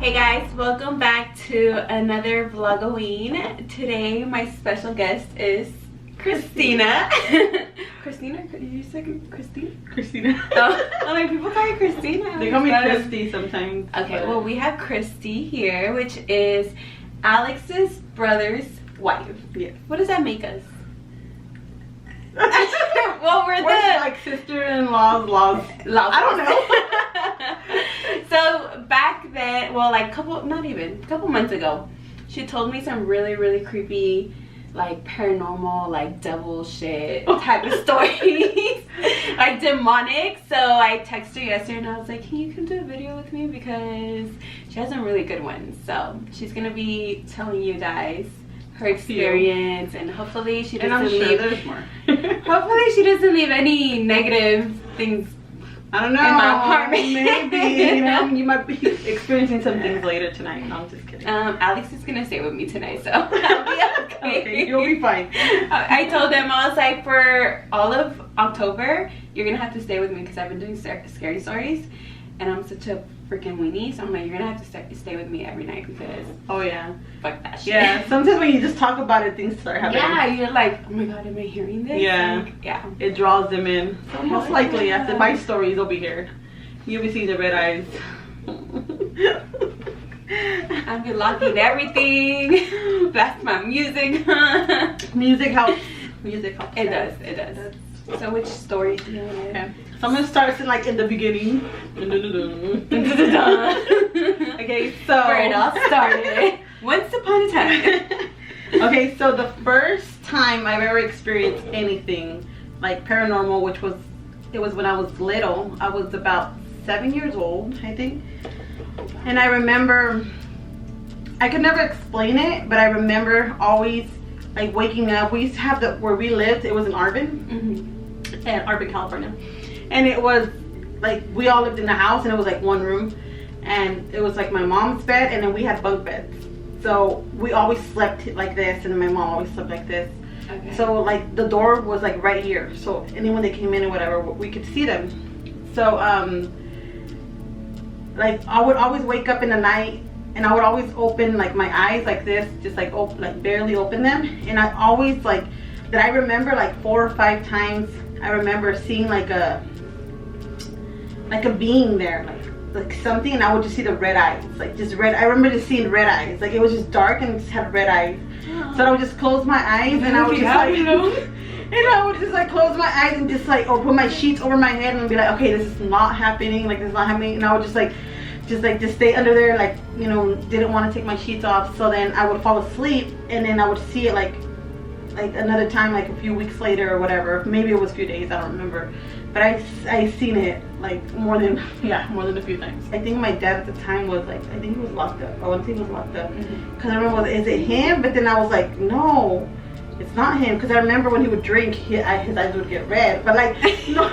Hey guys, welcome back to another Vlogoween. Today my special guest is Christina. Christina? Did you say Christina? Christina. Oh, like people call you Christina. They call me Christy sometimes. Okay, well we have Christy here, which is Alex's brother's wife. Yes. What does that make us? Well, we're like sister-in-law's laws. I don't know. So back then, well, like couple months ago, she told me some really creepy, like paranormal, like devil shit type of stories, like demonic. So I texted her yesterday and I was like, can you come do a video with me, because she has some really good ones. So she's gonna be telling you guys her experience, and hopefully she doesn't leave. There's more. Hopefully she doesn't leave any negative things. I don't know. In my apartment. Maybe, you know, you might be experiencing some things later tonight. No, I'm just kidding. Alex is gonna stay with me tonight, so I'll be okay. Okay, you'll be fine. I told him, I was like, for all of October, you're gonna have to stay with me because I've been doing scary stories, and I'm such a freaking weenie. So I'm like, you're gonna have to stay with me every night because oh yeah, fuck that shit. Yeah, sometimes when you just talk about it, things start happening. Yeah, you're like, oh my god, am I hearing this? Yeah, like, yeah. It draws them in. So most likely after my stories, they'll be here. You'll be seeing the red eyes. I've been locking everything. That's my music. Music helps. Music helps. It does. It does. So which story do you want to? Okay. So I'm gonna start in the beginning. Okay, so where it all started. Once upon a time. Okay, so the first time I've ever experienced anything like paranormal, it was when I was little. I was about 7 years old, I think. And I remember, I could never explain it, but I remember always like waking up. We used to have where we lived, it was in Arvin, in Arvin, California. And it was like, we all lived in the house, and it was like one room. And it was like my mom's bed, and then we had bunk beds. So we always slept like this, and my mom always slept like this. Okay. So like the door was like right here. So anyone that came in or whatever, we could see them. So like I would always wake up in the night, and I would always open like my eyes like this, just like barely open them. And I always like, that I remember like 4 or 5 times, I remember seeing like a being there, like something, and I would just see the red eyes, like just red. I remember just seeing red eyes, like it was just dark and it just had red eyes. So I would just close my eyes, and I would just like, and I would just like close my eyes and just like, or put my sheets over my head and be like, okay, this is not happening, like this is not happening. And I would just stay under there, like, you know, didn't want to take my sheets off. So then I would fall asleep, and then I would see it like another time, like a few weeks later or whatever. Maybe it was a few days, I don't remember. But I seen it like more than a few times. I think my dad at the time was like, I think he was locked up. I want to say he was locked up. Because I remember, is it him? But then I was like, no, it's not him. Because I remember when he would drink, his eyes would get red. But like, no.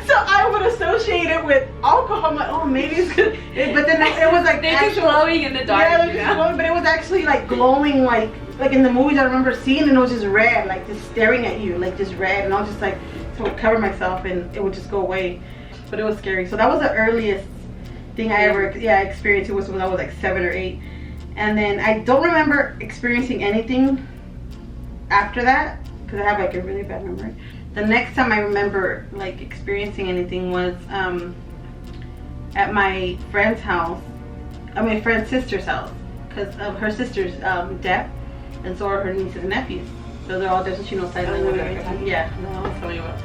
So I would associate it with alcohol. I'm like, oh, maybe it's good. But then it was like they're just glowing in the dark. Yeah, they're just glowing, but it was actually like glowing, like in the movies I remember seeing, and it was just red, like just staring at you, like just red. And I was just like, so I would cover myself and it would just go away. But it was scary. So that was the earliest thing I ever experienced. It was when I was like 7 or 8. And then I don't remember experiencing anything after that, because I have like a really bad memory. The next time I remember like experiencing anything was at my friend's house, my friend's sister's house, because of her sister's death, and so are her nieces and nephews. So they're all dead, so she knows sign language. Yeah, no, I'll tell you what.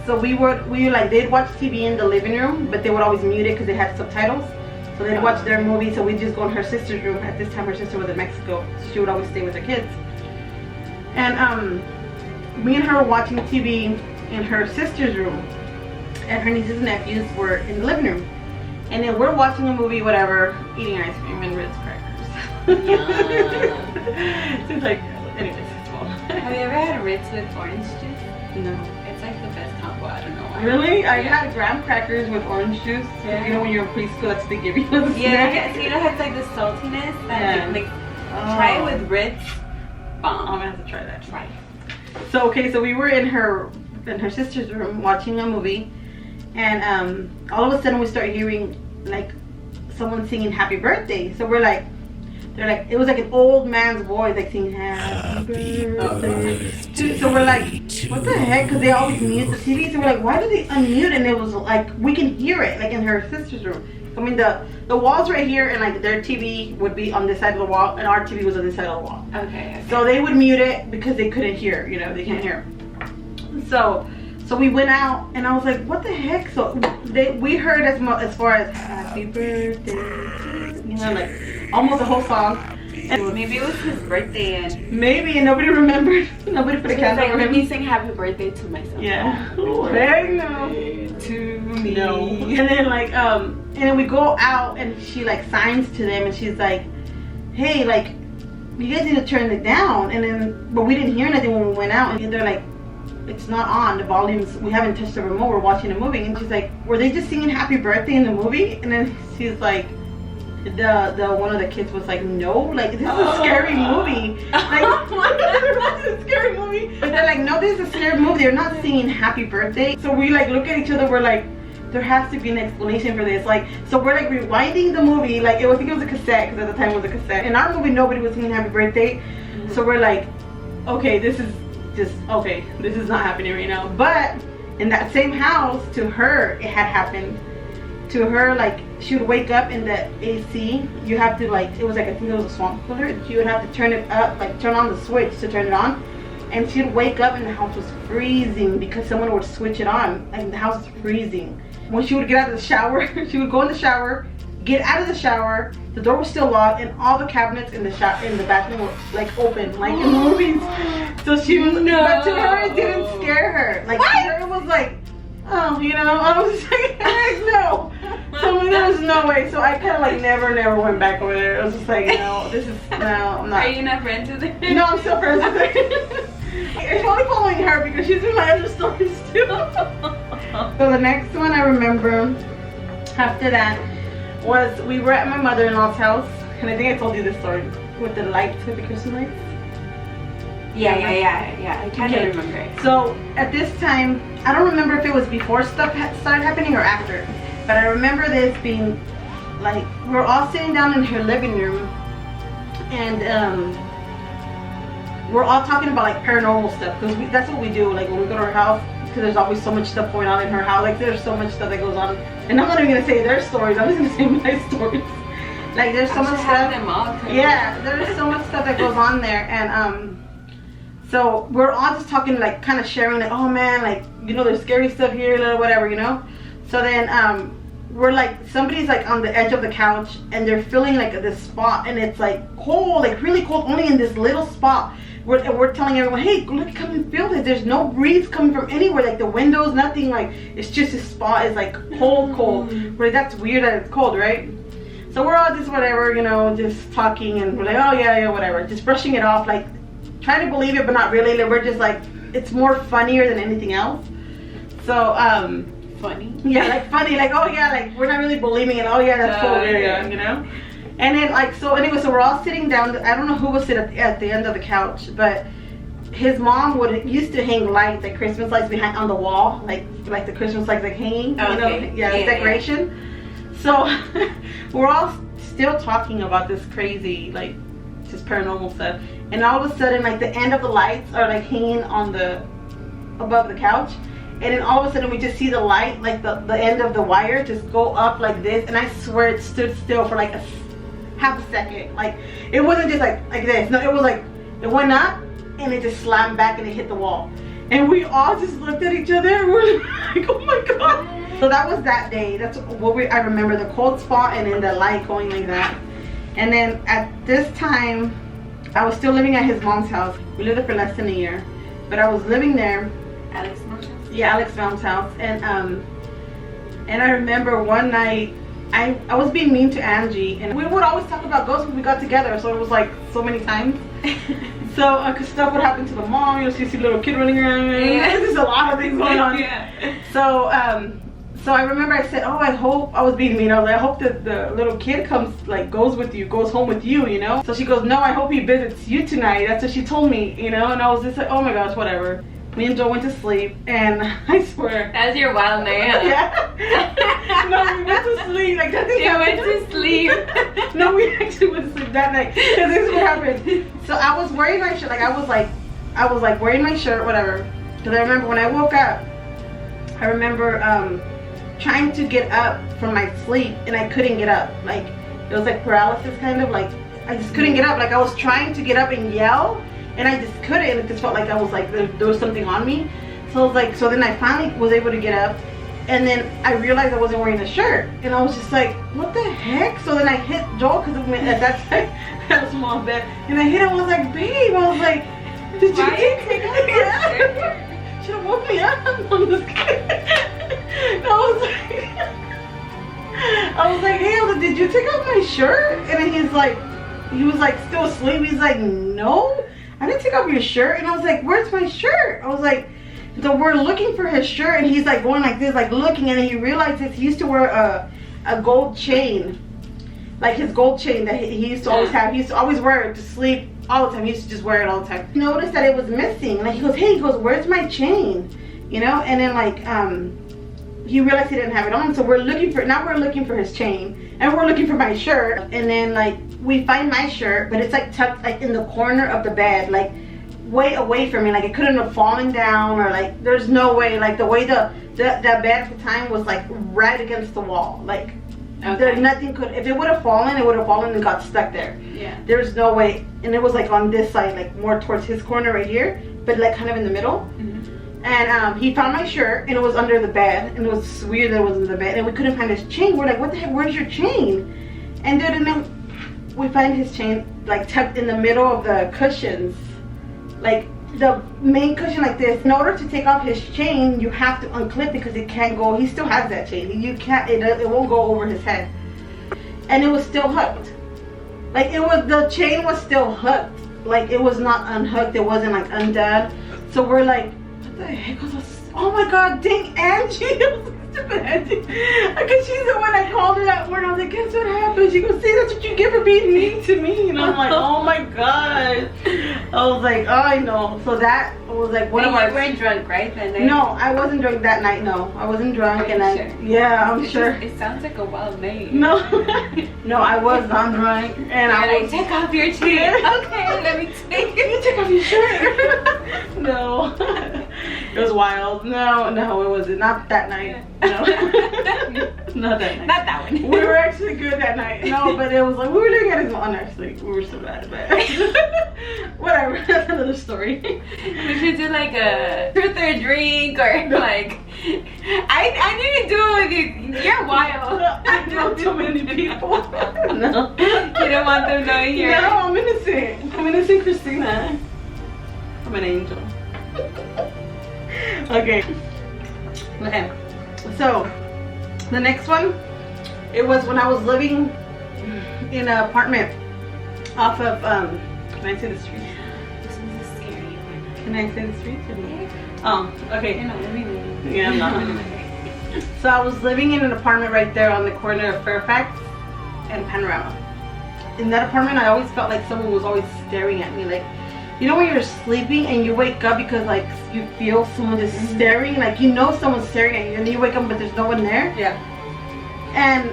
So we like, they'd watch TV in the living room, but they would always mute it because they had subtitles. So they'd watch their movie. So we'd just go in her sister's room. At this time, her sister was in Mexico, so she would always stay with her kids. And me and her were watching TV in her sister's room, and her nieces and nephews were in the living room. And then we're watching a movie, whatever, eating ice cream and Ritz crackers. So it's like, anyways, it's cool. Have you ever had Ritz with orange juice? No. It's like the best combo. I don't know why. Really? I had graham crackers with orange juice. Yeah. You know when you're in preschool, that's what they give you. Yeah, so you know how it's like the saltiness that like, try it with Ritz. Bomb. I'm gonna have to try that. Try it. So okay, so we were in her sister's room watching a movie, and all of a sudden we start hearing like someone singing happy birthday. So we're like, they're like, it was like an old man's voice like singing happy birthday. So we're like, what the heck? Because they always mute the TV. So we're like, why did they unmute? And it was like, we can hear it like in her sister's room. I mean, the walls right here, and like their TV would be on this side of the wall, and our TV was on this side of the wall. Okay. So they would mute it because they couldn't hear, you know, they can't hear. So we went out, and I was like, what the heck? So we heard as far as happy birthday, you know, like almost the whole song. And maybe it was his birthday, and maybe, and nobody remembered. Nobody put a candle like, on him. let me sing happy birthday to myself. Yeah. There you go. To me. No. And then like and then we go out, and she like signs to them, and she's like, hey, like, you guys need to turn it down. And then, but we didn't hear anything when we went out, and they're like, it's not on, the volumes, we haven't touched the remote, we're watching a movie. And she's like, were they just singing happy birthday in the movie? And then she's like, the one of the kids was like, no, like, this is a scary movie. Like, this is a scary movie. But they're like, no, this is a scary movie, they're not singing happy birthday. So we like look at each other, we're like, there has to be an explanation for this. Like, so we're like rewinding the movie, like, I think it was a cassette, because at the time it was a cassette. In our movie, nobody was singing happy birthday. So we're like, okay, this is not happening right now. But in that same house, to her, it had happened. To her, like, she would wake up in the AC. You have to, like, it was like, I think it was a swamp cooler. You would have to turn it up, like, turn on the switch to turn it on. And she'd wake up and the house was freezing because someone would switch it on. Like, the house was freezing. When she would get out of the shower, she would go in the shower, get out of the shower, the door was still locked, and all the cabinets in the bathroom were like open, like in the movies. So she was, but to her it didn't scare her. Like, to her it was like, oh, you know, I was just like, heck no. So there was no way. So I kind of like never went back over there. I was just like, no, this is, no, I'm not. Are you not friends with her? No, I'm still friends with her. I'm only following her because she's in my other stories too. So the next one I remember after that was we were at my mother-in-law's house, and I think I told you this story with the lights, with the Christmas lights. Yeah. I kind of remember it. So at this time, I don't remember if it was before stuff started happening or after, but I remember this being like, we're all sitting down in her living room, and we're all talking about like paranormal stuff, because that's what we do, like when we go to her house, because there's always so much stuff going on in her house. Like, there's so much stuff that goes on, and I'm not even gonna say their stories, I'm just gonna say my stories. Like, there's so much stuff. Yeah, there's so much stuff that goes on there. And so we're all just talking, like, kind of sharing, like, oh man, like, you know, there's scary stuff here, whatever, you know. So then we're like, somebody's like on the edge of the couch, and they're feeling like this spot, and it's like cold, like really cold, only in this little spot. We're telling everyone, hey, look, come and feel this. There's no breeze coming from anywhere, like the windows, nothing. Like, it's just this spot is like cold. We're like, that's weird that it's cold, right? So we're all just whatever, you know, just talking, and we're like, oh yeah, whatever, just brushing it off, like trying to believe it but not really. Like, we're just like, it's more funnier than anything else. So funny. Yeah, like funny, like, oh yeah, like we're not really believing it. Oh yeah, that's cool, yeah, you know. And then like, so anyway, so we're all sitting down. I don't know who was sitting at the end of the couch, but his mom used to hang lights, like Christmas lights behind on the wall, like the Christmas lights, like hanging, you know, decoration. Yeah. So we're all still talking about this crazy, like, just paranormal stuff, and all of a sudden, like, the end of the lights are like hanging on above the couch, and then all of a sudden we just see the light, like the end of the wire just go up like this, and I swear it stood still for like half a second. Like, it wasn't just like this, no, it was like, it went up and it just slammed back and it hit the wall, and we all just looked at each other and we're like, oh my god. So that was that day. That's what I remember, the cold spot and then the light going like that. And then at this time I was still living at his mom's house. We lived there for less than a year, but I was living there. Alex mom's house? Yeah, Alex mom's house. And I remember one night I was being mean to Angie, and we would always talk about ghosts when we got together, so it was like so many times. So cause stuff would happen to the mom, you know, she see a little kid running around. Yeah. There's a lot of things going on. Yeah. So so I remember I said, oh, I hope, I was being mean, I was like, I hope that the little kid comes, like, goes home with you, you know. So she goes, no, I hope he visits you tonight. That's what she told me, you know. And I was just like, oh my gosh, whatever. Me and Joe went to sleep, and I swear, that was your wild night. Yeah. No, we went to sleep. Like that They went to sleep. No, we actually went to sleep that night. Cause this is what happened. So I was wearing my shirt. Like I was like wearing my shirt, whatever. Cause I remember when I woke up, I remember trying to get up from my sleep and I couldn't get up. Like it was like paralysis, kind of like I just couldn't get up. Like I was trying to get up and yell, and I just couldn't. And it just felt like I was like there was something on me. So I was like, so then I finally was able to get up. And then I realized I wasn't wearing a shirt. And I was just like, what the heck? So then I hit Joel, because at that time, I had a small bed. And I hit him, I was like, babe. I was like, did you take off your shirt? Should have woke me up. I'm just kidding. I was like, hey, I was like, did you take off my shirt? And then he was like still asleep. He's like, no, I didn't take off your shirt. And I was like, where's my shirt? I was like, so we're looking for his shirt, and he's like going like this, like looking, and then he realizes he used to wear a gold chain, like his gold chain that he used to always have. He used to always wear it to sleep all the time. He used to just wear it all the time. He noticed that it was missing. Like he goes, hey, he goes, where's my chain? You know, and then like he realized he didn't have it on. So we're looking for his chain, and we're looking for my shirt. And then like we find my shirt, but it's like tucked like in the corner of the bed, like way away from me. Like it couldn't have fallen down, or like there's no way. Like the way that bed at the time was like right against the wall. Like there nothing could. If it would have fallen, it would have fallen and got stuck there. Yeah. There's no way. And it was like on this side, like more towards his corner right here, but like kind of in the middle. And he found my shirt, and it was under the bed, and it was weird that it was in the bed, and we couldn't find his chain. We're like, what the heck, where's your chain? And dude, and then we find his chain like tucked in the middle of the cushions, like the main cushion like this. In order to take off his chain, you have to unclip, because it can't go, he still has that chain, you can't, it won't go over his head. And it was still hooked. Like the chain was still hooked, like it was not unhooked, it wasn't like undone. So we're like, what the heck was this? Oh my god, dang Angie. Stupid Angie. Because she's the one I called her that word. I was like, guess what happened? She goes, see, that's what you get for being mean to me. And I'm like, oh my god. I was like, oh, I know. So that was like one of our... You weren't drunk, right? That night? No, I wasn't drunk that night. No, I wasn't drunk. Yeah, I'm sure. It sounds like a wild night. No, no, I was not drunk. And I was... take off your chain. Okay, let me take it. You take off your shirt. No. It was wild. No, it wasn't. Not that night. No. Not that night. Not that one. We were actually good that night. No, but it was like, we were doing it as one actually. We were so bad about it. Whatever, that's another story. We should do like a truth or drink, or like, I need to do it with you. You're wild. I know too many people. No. You don't want them knowing you're... No, I'm innocent. I'm innocent, Christina. I'm an angel. Okay. So the next one, it was when I was living in an apartment off of can I say the street? This is a scary one. Can I say the street? Oh, okay. You're not living. Yeah, I'm not. So I was living in an apartment right there on the corner of Fairfax and Panorama. In that apartment, I always felt like someone was always staring at me. Like, you know when you're sleeping and you wake up because like you feel someone just staring, like you know someone's staring at you, and then you wake up but there's no one there. Yeah. And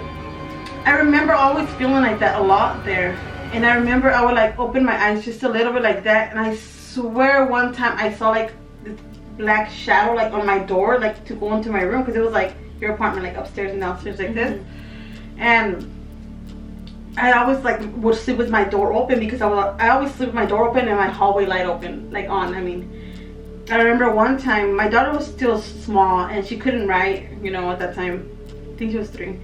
I remember always feeling like that a lot there. And I remember I would like open my eyes just a little bit like that, and I swear one time I saw like this black shadow like on my door, like to go into my room, because it was like your apartment like upstairs and downstairs like this. And I always like would sleep with my door open, because I always sleep with my door open and my hallway light open, like on. I mean, I remember one time my daughter was still small and she couldn't write, you know, at that time. I think she was 3.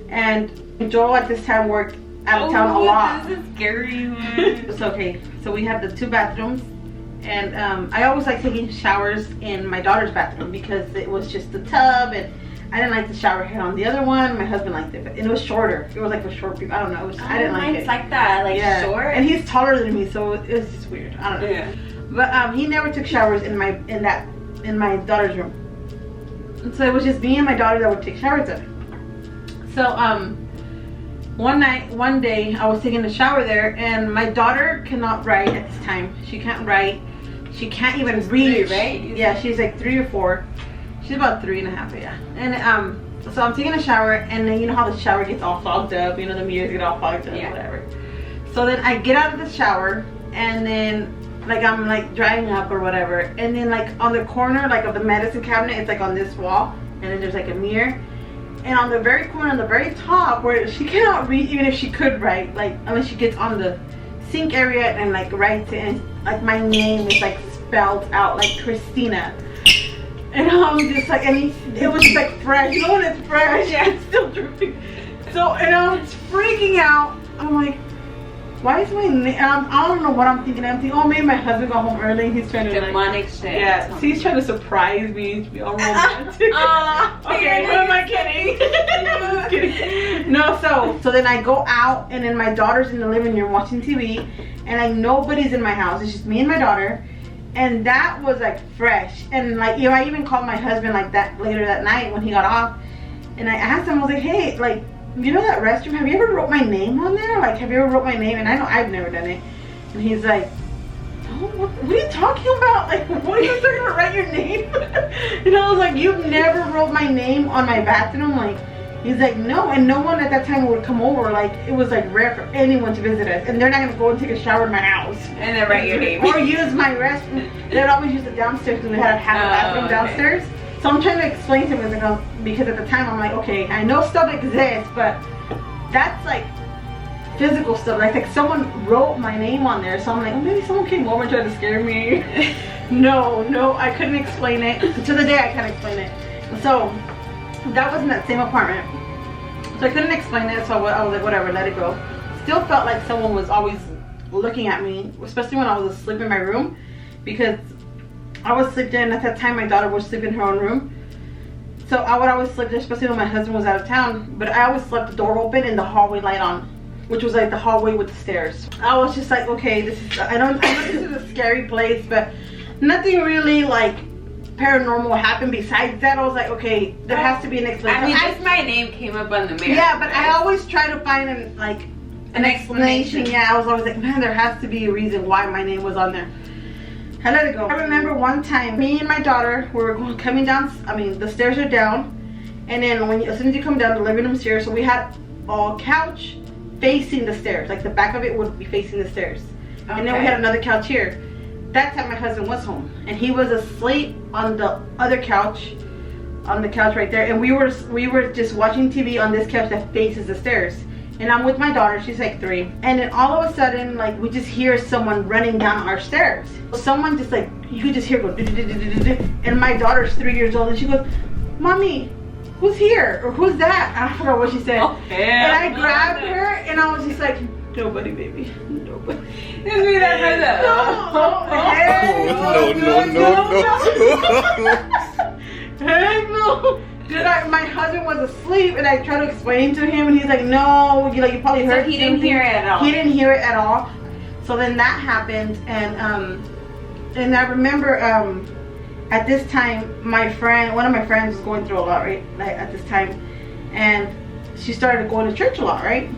And Joel at this time worked out of town a lot. This is scary. It's okay. So we had the 2 bathrooms, and I always like taking showers in my daughter's bathroom because it was just the tub, and I didn't like the shower head on the other one. My husband liked it, but it was shorter. It was like for short people. I don't know. I didn't like it. It's like that, like short. And he's taller than me, so it was just weird. I don't know. Yeah. But he never took showers in my daughter's room. And so it was just me and my daughter that would take showers there. So one day I was taking a shower there, and my daughter cannot write at this time. She can't write. She can't even read. 3, right? Yeah, she's like 3 or 4. She's about 3.5, yeah. And so I'm taking a shower, and then you know how the shower gets all fogged up, you know, the mirrors get all fogged up, whatever. So then I get out of the shower, and then like I'm like drying up or whatever, and then like on the corner like of the medicine cabinet, it's like on this wall, and then there's like a mirror, and on the very corner, on the very top, where she cannot read, even if she could write, like unless she gets on the sink area and like writes it, and like my name is like spelled out like Christina. And I'm just like, and it was just like fresh. You know when it's fresh? Yeah, it's still dripping. So, and I was freaking out. I'm like, why is my name? I don't know what I'm thinking. I'm thinking, oh, maybe my husband got home early and he's trying to demonic shit. Yeah, so he's trying to surprise me to be all romantic. Okay, who am I kidding? I'm just kidding. No, so then I go out, and then my daughter's in the living room watching TV, and like nobody's in my house. It's just me and my daughter. And that was like fresh. And like, you know, I even called my husband like that later that night when he got off, and I asked him, I was like, hey, like, you know that restroom, have you ever wrote my name on there? Like, have you ever wrote my name? And I know I've never done it. And he's like, oh, what are you talking about? Like, what are you talking about, write your name? And I was like, you've never wrote my name on my bathroom? Like, he's like, no. And no one at that time would come over. Like, it was like rare for anyone to visit us, and they're not gonna go and take a shower in my house and then write your name or use my restroom. They'd always use it downstairs because we had a bathroom downstairs. So I'm trying to explain to him, because at the time I'm like, okay, I know stuff exists, but that's like physical stuff. Like someone wrote my name on there, so I'm like, oh, maybe someone came over and tried to scare me. No, I couldn't explain it. To the day I can't explain it. So that was in that same apartment. So I couldn't explain it, so I was like, whatever, let it go. Still felt like someone was always looking at me, especially when I was asleep in my room, because I was sleeping there, and at that time my daughter was sleeping in her own room. So I would always sleep there, especially when my husband was out of town. But I always slept the door open and the hallway light on, which was like the hallway with the stairs. I was just like, okay, this is, I know this is a scary place, but nothing really like paranormal happened besides that. I was like, okay, there has to be an explanation. I mean, just my name came up on the mirror. Yeah, but I always try to find an explanation. Yeah, I was always like, man, there has to be a reason why my name was on there. I let it go. I remember one time, me and my daughter, we were coming down, I mean, the stairs are down, and then as soon as you come down, the living room stairs, so we had a couch facing the stairs, like the back of it would be facing the stairs. Okay. And then we had another couch here. That time my husband was home, and he was asleep on the other couch, on the couch right there, and we were just watching TV on this couch that faces the stairs. And I'm with my daughter, she's like 3. And then all of a sudden, like, we just hear someone running down our stairs. Someone just like, you could just hear go, and my daughter's 3 years old, and she goes, Mommy, who's here? Or who's that? I forgot what she said. Oh, and I grabbed her, and I was just like, nobody, baby, nobody. It's me that No. Heck no. My husband was asleep, and I tried to explain to him, and he's like, no, you probably heard. So he didn't hear it at all. He didn't hear it at all. So then that happened, and I remember at this time, one of my friends was going through a lot, right? Like at this time, and she started going to church a lot, right?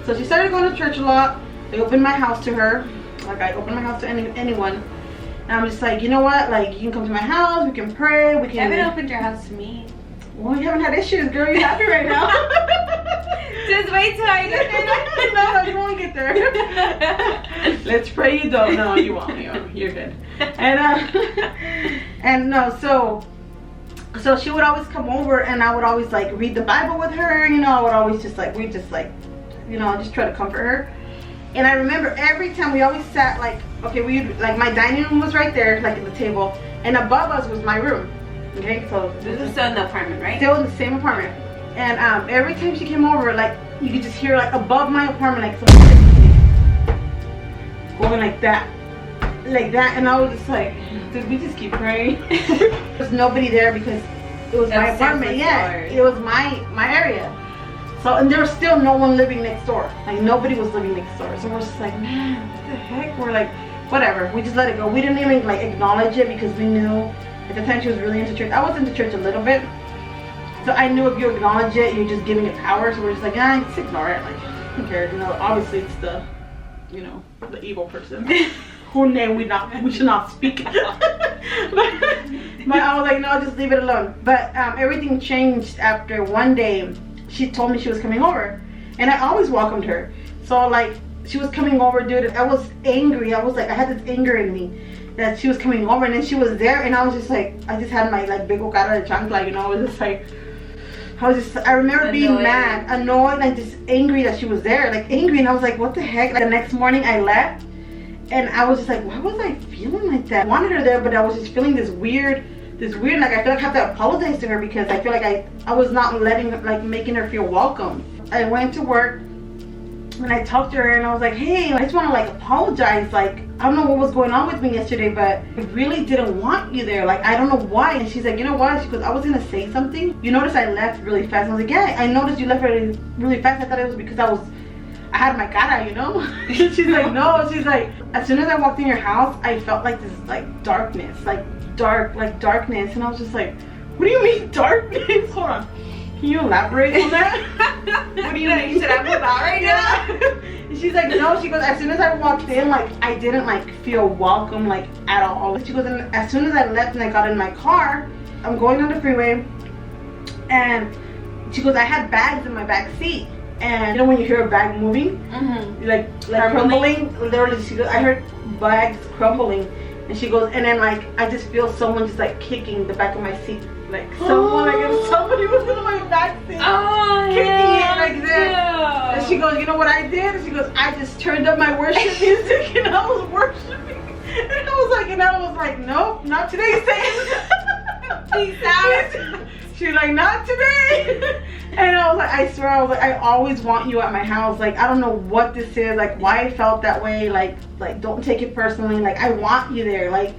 So she started going to church a lot. I opened my house to her, like I opened my house to anyone. And I'm just like, you know what? Like, you can come to my house, we can pray, we can. You haven't opened your house to me. Well, you haven't had issues, girl. You're happy right now. Just wait till I get there. No, you won't get there. Let's pray you don't. No, you won't. You're good. And no, so she would always come over, and I would always like read the Bible with her. You know, I would always just like, just try to comfort her. And I remember every time we always sat like, okay, like my dining room was right there, like at the table, and above us was my room. Okay, so this is still in the apartment, right? Still in the same apartment. And every time she came over, like you could just hear like above my apartment, like someone going like that, and I was just like, did we just keep praying? There's nobody there because it was my apartment. Yeah, it was my area. So, and there was still no one living next door. Like nobody was living next door. So we're just like, man, what the heck? We're like, whatever. We just let it go. We didn't even like acknowledge it because we knew. At the time she was really into church. I was into church a little bit. So I knew if you acknowledge it, you're just giving it power. So we're just like, just ignore it. Like, who cares? You know, obviously it's the evil person. whose name we should not speak. but I was like, no, just leave it alone. But everything changed after one day she told me she was coming over, and I always welcomed her. So like, she was coming over, dude. I was angry. I was like, I had this anger in me that she was coming over, and then she was there, and I was just like, I just had my like big cara de chancla, you know. I was just like, I remember being mad, annoyed, like just angry that she was there, like angry, and I was like, what the heck? Like, the next morning I left, and I was just like, why was I feeling like that? I wanted her there, but I was just feeling this weird, like I feel like I have to apologize to her because I feel like I was not making her feel welcome. I went to work, and I talked to her, and I was like, hey, I just want to like apologize. Like, I don't know what was going on with me yesterday, but I really didn't want you there. Like, I don't know why. And she's like, you know what? She goes, I was gonna say something. You noticed I left really fast. I was like, yeah, I noticed you left really fast. I thought it was because I had my cara, you know. She's like, no. She's like, as soon as I walked in your house, I felt like this like darkness, like darkness. And I was just like, what do you mean darkness? Hold on. Can you elaborate on that? What do you mean? Should I move out right now? She's like, no. She goes, as soon as I walked in, like, I didn't like feel welcome, like, at all. She goes, and as soon as I left and I got in my car, I'm going on the freeway, and she goes, I had bags in my back seat, and you know when you hear a bag moving, like crumbling. Literally, she goes, I heard bags crumbling, and she goes, and then like I just feel someone just like kicking the back of my seat. Like someone, like if somebody was in my back seat, kicking it like this. Yeah. And she goes, you know what I did? And she goes, I just turned up my worship music and I was worshiping. And I was like, nope, not today, Satan. Peace out. She's like, not today. And I was like, I swear, I was like, I always want you at my house. Like, I don't know what this is, like why I felt that way. Like don't take it personally. Like, I want you there. Like,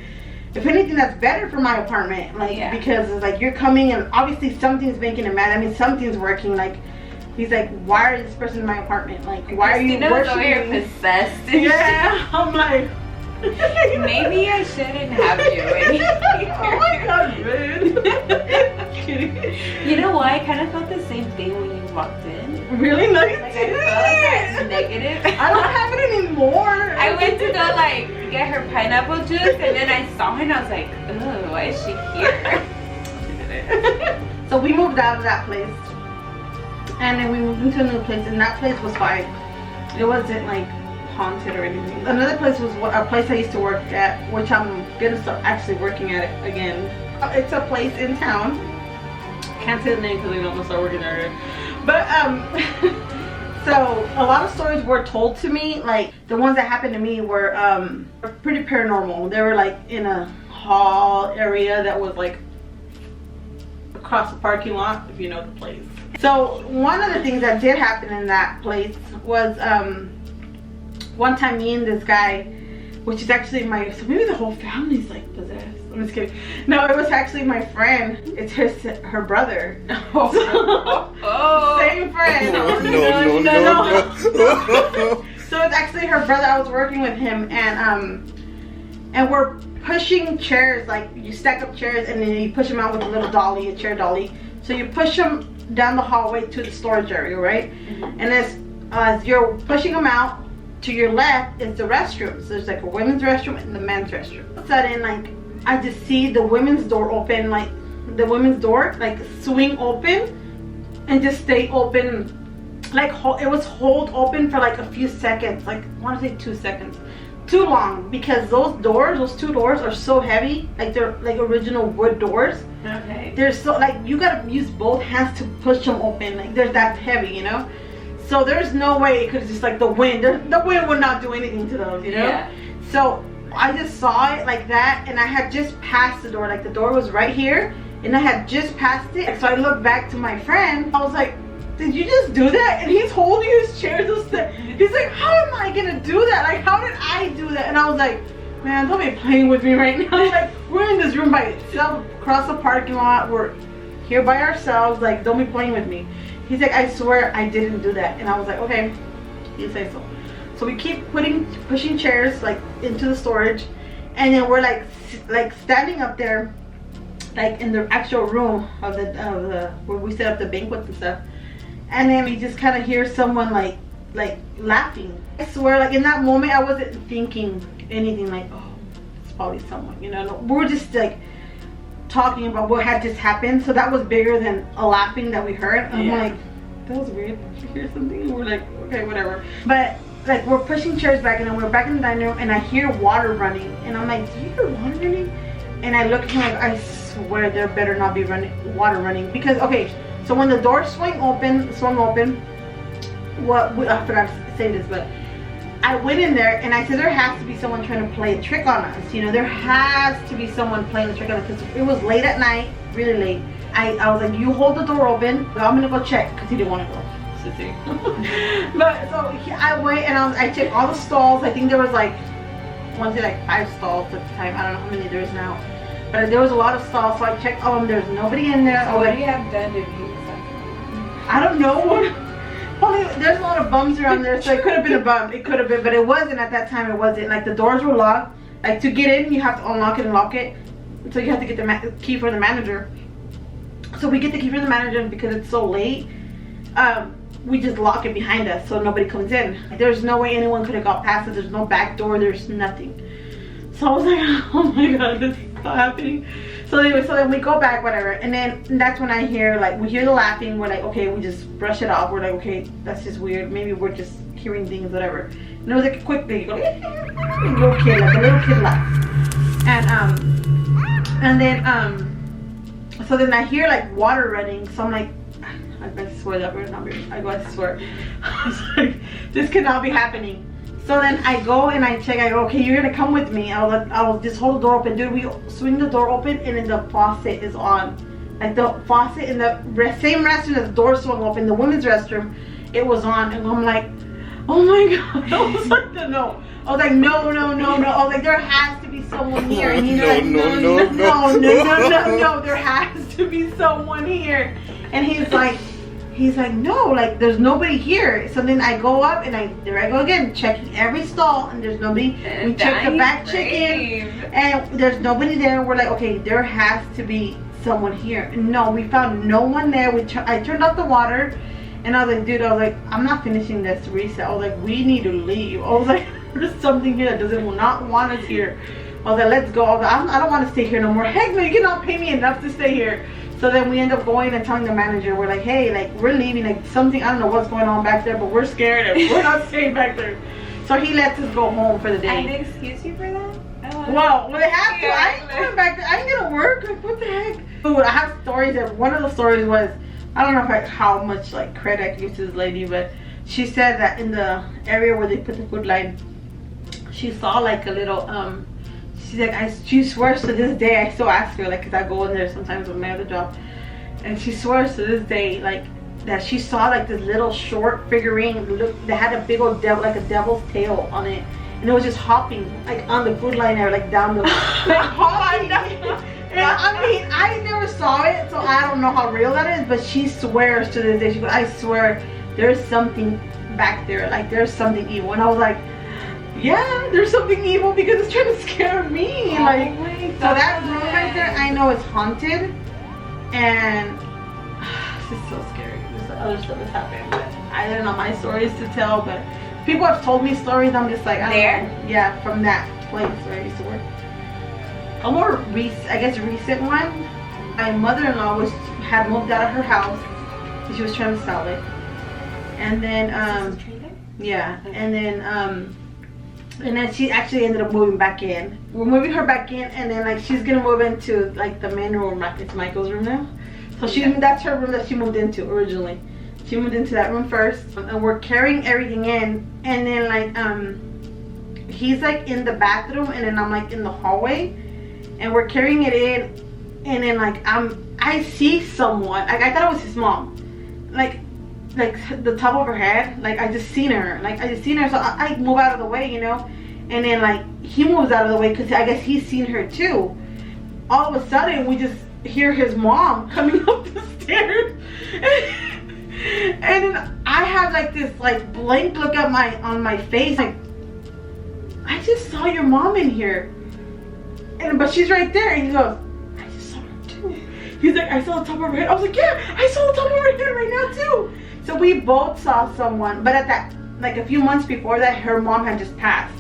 if anything, that's better for my apartment, like, because it's like you're coming and obviously something's making him mad. I mean, something's working. Like, he's like, why are this person in my apartment? Like, why are you worshiping? You're possessed. Yeah, I'm like, maybe I shouldn't have you in here. Oh my god, dude. Kidding. You know why? I kind of felt the same thing when you walked in. Really? No, you like, I felt like that's negative. I don't have it anymore. I went to go like get her pineapple juice, and then I saw her and I was like, oh, why is she here? So we moved out of that place, and then we moved into a new place, and that place was fine. It wasn't like haunted or anything. Another place was a place I used to work at, which I'm gonna start actually working at it again. It's a place in town. Can't say the name because I'm gonna start working at it. But so a lot of stories were told to me. Like, the ones that happened to me were pretty paranormal. They were like in a hall area that was like across the parking lot, if you know the place. So one of the things that did happen in that place was one time me and this guy, which is actually so maybe the whole family's like possessed. I'm just kidding. No, it was actually my friend. It's her brother. Same friend. No. So it's actually her brother. I was working with him, and we're pushing chairs. Like, you stack up chairs and then you push them out with a little dolly, a chair dolly. So you push them down the hallway to the storage area, right? And as you're pushing them out, to your left is the restroom. So there's like a women's restroom and the men's restroom. All of a sudden, like, I just see the women's door open, like the women's door like swing open and just stay open, like it was hold open for like a few seconds, like I want to say 2 seconds, too long, because those two doors are so heavy. Like, they're like original wood doors. Okay. They're so, like, you gotta use both hands to push them open. Like, they're that heavy, you know. So there's no way it could just, like, the wind would not do anything to those, you know? Yeah. So I just saw it like that, and I had just passed the door. Like, the door was right here, and I had just passed it. So I looked back to my friend. I was like, did you just do that? And he's holding his chair. He's like, how am I gonna do that? Like, how did I do that? And I was like, man, don't be playing with me right now. Like, we're in this room by itself, across the parking lot. We're here by ourselves. Like, don't be playing with me. He's like, I swear I didn't do that. And I was like, okay, you say so. So we keep pushing chairs like into the storage, and then we're like standing up there, like in the actual room of the where we set up the banquets and stuff. And then we just kind of hear someone like like laughing. I swear, like in that moment, I wasn't thinking anything like, oh, it's probably someone, you know. No, we were just like talking about what had just happened. So that was bigger than a laughing that we heard. I'm like, that was weird. Did you hear something? And we're like, okay, whatever. But like we're pushing chairs back, and then we're back in the dining room, and I hear water running, and I'm like, do you hear water running? And I look at him like, I swear there better not be water running, because okay, so when the door swung open, I forgot to say this, but I went in there and I said there has to be someone trying to play a trick on us. You know, there has to be someone playing a trick on us, because it was late at night, really late. I was like, you hold the door open, I'm gonna go check, because he didn't want to go. But so I went and I checked all the stalls. I think there was like, I want to say like 5 stalls at the time. I don't know how many there is now, but there was a lot of stalls. So I checked all of them. There's nobody in there. So what do you have done if you? I don't know. Probably there's a lot of bums around there, so it could have been a bum. It could have been, but it wasn't at that time. It wasn't. Like the doors were locked. Like to get in, you have to unlock it and lock it. So you have to get the key for the manager. So we get the key for the manager, and because it's so late, we just lock it behind us so nobody comes in. There's no way anyone could have got past it. There's no back door. There's nothing. So I was like, oh my god, this is not happening. So anyway, so then we go back, whatever, and then that's when I hear, like, we hear the laughing. We're like, okay, we just brush it off. We're like, okay, that's just weird. Maybe we're just hearing things, whatever. And it was like a quick thing. You go, little kid, like a little kid laugh. And then so then I hear like water running. So I'm like, I swear that we're not weird. I go, I swear. I was like, this cannot be happening. So then I go and I check. I go, okay, you're gonna come with me. I'll just hold the door open. Dude, we swing the door open, and then the faucet is on. Like the faucet in the same restroom that the door swung open, the women's restroom, it was on. And I'm like, oh my god. I was like, no. I was like, no. I was like, there has to be someone here. And he's like, no, there has to be someone here. And he's like, no, like there's nobody here. So then I go up and there I go again, checking every stall, and there's nobody. We check the back chicken, and there's nobody there. We're like, okay, there has to be someone here. No, we found no one there. I turned off the water, and I was like, dude, I'm not finishing this reset. I was like, we need to leave. I was like, there's something here that does not want us here. I was like, let's go. I don't want to stay here no more. Heck no, you cannot pay me enough to stay here. So then we end up going and telling the manager, we're like, hey, like we're leaving, like something, I don't know what's going on back there, but we're scared and we're not staying back there. So he lets us go home for the day. I didn't excuse you for that? Well, they have to. I ain't going back there. I ain't gonna work. Like, what the heck? Dude, I have stories. That one of the stories was, I don't know how much like credit I can give to this lady, but she said that in the area where they put the food line, she saw like a little she's like, she swears to this day, I still ask her, like, because I go in there sometimes with my other job, and she swears to this day, like, that she saw like this little short figurine that had a big old devil, like a devil's tail on it, and it was just hopping like on the food line there, like down the like hopping. And I mean, I never saw it, so I don't know how real that is, but she swears to this day, she goes, I swear there's something back there, like there's something evil. And I was like, yeah, there's something evil because it's trying to scare me. Like, so that room right there, I know it's haunted, and this is so scary. There's other stuff that's happened, but I don't know my stories to tell. But people have told me stories. I'm just like, I don't know. Yeah, from that place where I used to work. A more recent one. My mother-in-law had moved out of her house, and she was trying to sell it, and then yeah, and then she actually ended up moving back in. We're moving her back in, and then like she's gonna move into like the main room. It's Michael's room now. So that's her room that she moved into originally. She moved into that room first, and we're carrying everything in. And then like he's like in the bathroom, and then I'm like in the hallway, and we're carrying it in. And then like I see someone. Like I thought it was his mom. Like the top of her head, like I just seen her, so I move out of the way, you know, and then like he moves out of the way because I guess he's seen her too. All of a sudden we just hear his mom coming up the stairs, and then I have like this like blank look at on my face, like, I just saw your mom in here, but she's right there, and he goes, I just saw her too. He's like, I saw the top of her head. I was like, yeah, I saw the top of her head right now too. So we both saw someone, but at like a few months before that, her mom had just passed.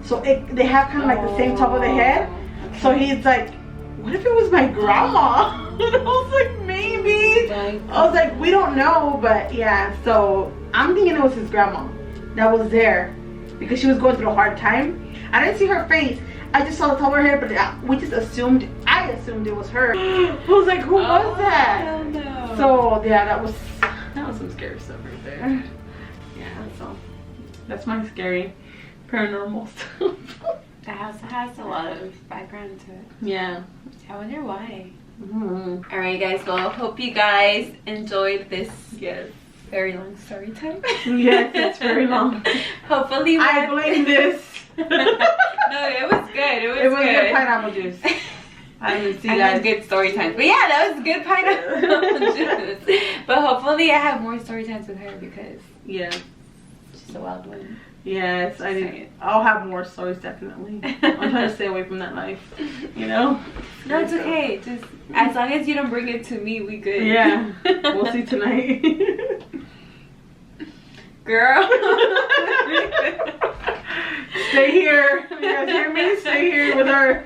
So they have kind of like the same top of the head. Okay. So he's like, what if it was my grandma? And I was like, maybe. I was like, we don't know, but yeah. So I'm thinking it was his grandma that was there because she was going through a hard time. I didn't see her face. I just saw the top of her head, but we just assumed, I assumed it was her. I was like, who was that? Hell no. So yeah, that was some scary stuff right there. Yeah, so that's my scary paranormal stuff. The house has a lot of background to it. Yeah. I wonder why. Mm-hmm. Alright guys, well, hope you guys enjoyed this Yes. very long story time. Yes, it's very long. Hopefully I blame this. No, it was good. It was good pineapple juice. I didn't see that. that. Was good story times. But yeah, that was good pineapple juice. But hopefully I have more story times with her because yeah, she's a wild one. Yes, I did. I'll have more stories definitely. I'm trying to stay away from that life, you know. No, it's okay. Just as long as you don't bring it to me, we good. Yeah, we'll see tonight. Girl. Stay here. You guys hear me? Stay here with her.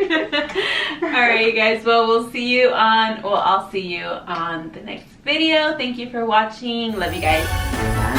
Alright guys, well we'll see you on, well I'll see you on the next video. Thank you for watching. Love you guys. Bye.